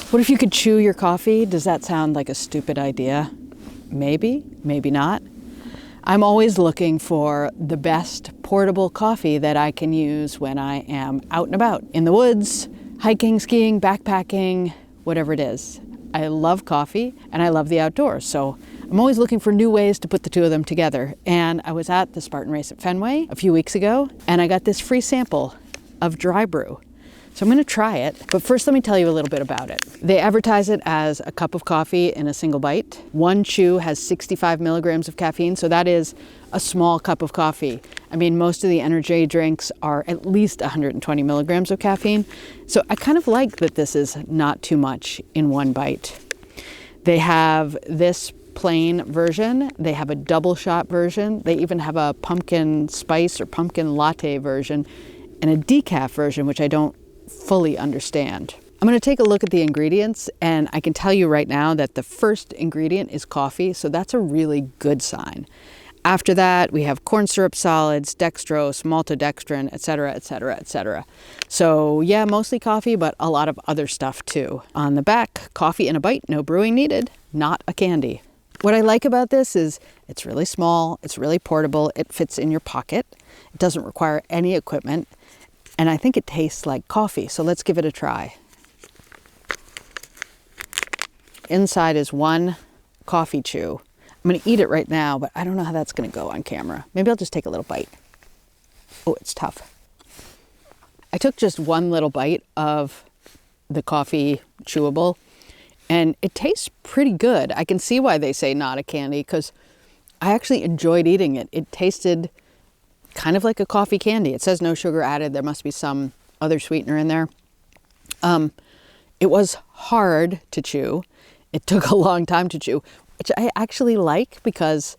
What if you could chew your coffee? Does that sound like a stupid idea? Maybe, maybe not. I'm always looking for the best portable coffee that I can use when I am out and about, in the woods, hiking, skiing, backpacking, whatever it is. I love coffee and I love the outdoors, so I'm always looking for new ways to put the two of them together. And I was at the Spartan Race at Fenway a few weeks ago, and I got this free sample of Dry Brew. So I'm going to try it, but first let me tell you a little bit about it. They advertise it as a cup of coffee in a single bite. One chew has 65 milligrams of caffeine, so that is a small cup of coffee. I mean, most of the energy drinks are at least 120 milligrams of caffeine, so I kind of like that this is not too much in one bite. They have this plain version, they have a double shot version, they even have a pumpkin spice or pumpkin latte version, and a decaf version, which I don't fully understand. I'm going to take a look at the ingredients, and I can tell you right now that the first ingredient is coffee, so that's a really good sign. After that, we have corn syrup solids, dextrose, maltodextrin, etc., etc., etc. So yeah, mostly coffee, but a lot of other stuff too. On the back, coffee in a bite, no brewing needed, not a candy. What I like about this is it's really small, it's really portable, it fits in your pocket, it doesn't require any equipment, and I think it tastes like coffee, so let's give it a try. Inside is one coffee chew. I'm going to eat it right now, but I don't know how that's going to go on camera. Maybe I'll just take a little bite. Oh, it's tough. I took just one little bite of the coffee chewable, and it tastes pretty good. I can see why they say not a candy, because I actually enjoyed eating it. It tasted kind of like a coffee candy. It says no sugar added. There must be some other sweetener in there. It was hard to chew. It took a long time to chew, which I actually like because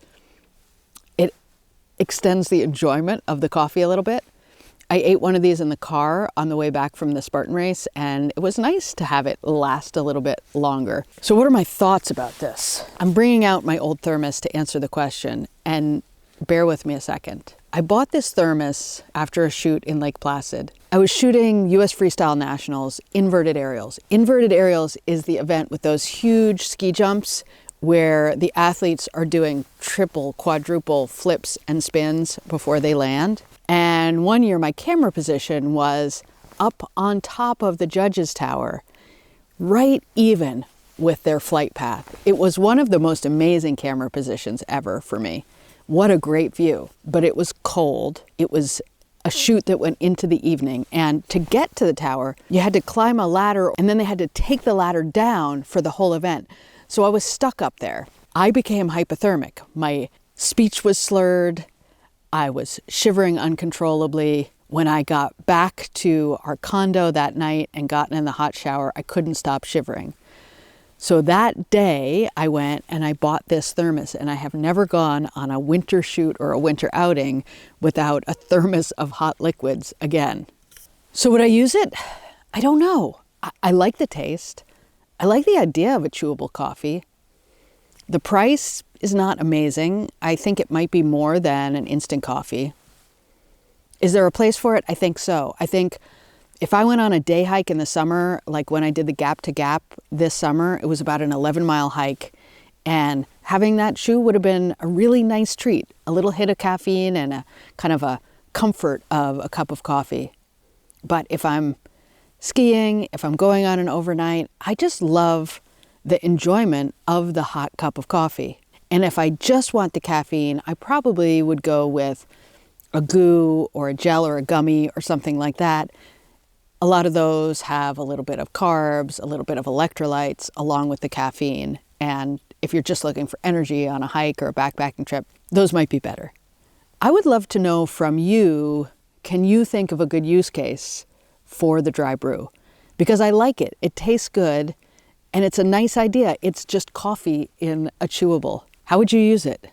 it extends the enjoyment of the coffee a little bit. I ate one of these in the car on the way back from the Spartan race, and it was nice to have it last a little bit longer. So what are my thoughts about this? I'm bringing out my old thermos to answer the question, and bear with me a second. I bought this thermos after a shoot in Lake Placid. I was shooting US Freestyle Nationals, inverted aerials. Inverted aerials is the event with those huge ski jumps where the athletes are doing triple, quadruple flips and spins before they land. And one year my camera position was up on top of the judges' tower, right even with their flight path. It was one of the most amazing camera positions ever for me. What a great view, but it was cold. It was a shoot that went into the evening, and to get to the tower, you had to climb a ladder, and then they had to take the ladder down for the whole event. So I was stuck up there. I became hypothermic. My speech was slurred. I was shivering uncontrollably. When I got back to our condo that night and got in the hot shower, I couldn't stop shivering. So that day I went and I bought this thermos, and I have never gone on a winter shoot or a winter outing without a thermos of hot liquids again. So would I use it? I don't know. I like the taste. I like the idea of a chewable coffee. The price is not amazing. I think it might be more than an instant coffee. Is there a place for it? I think so. I think if I went on a day hike in the summer, like when I did the Gap to Gap this summer, it was about an 11-mile hike, and having that chew would have been a really nice treat. A little hit of caffeine and a kind of a comfort of a cup of coffee. But if I'm skiing, if I'm going on an overnight, I just love the enjoyment of the hot cup of coffee. And if I just want the caffeine, I probably would go with a goo or a gel or a gummy or something like that. A lot of those have a little bit of carbs, a little bit of electrolytes along with the caffeine. And if you're just looking for energy on a hike or a backpacking trip, those might be better. I would love to know from you, can you think of a good use case for the Dry Brew? Because I like it. It tastes good and it's a nice idea. It's just coffee in a chewable. How would you use it?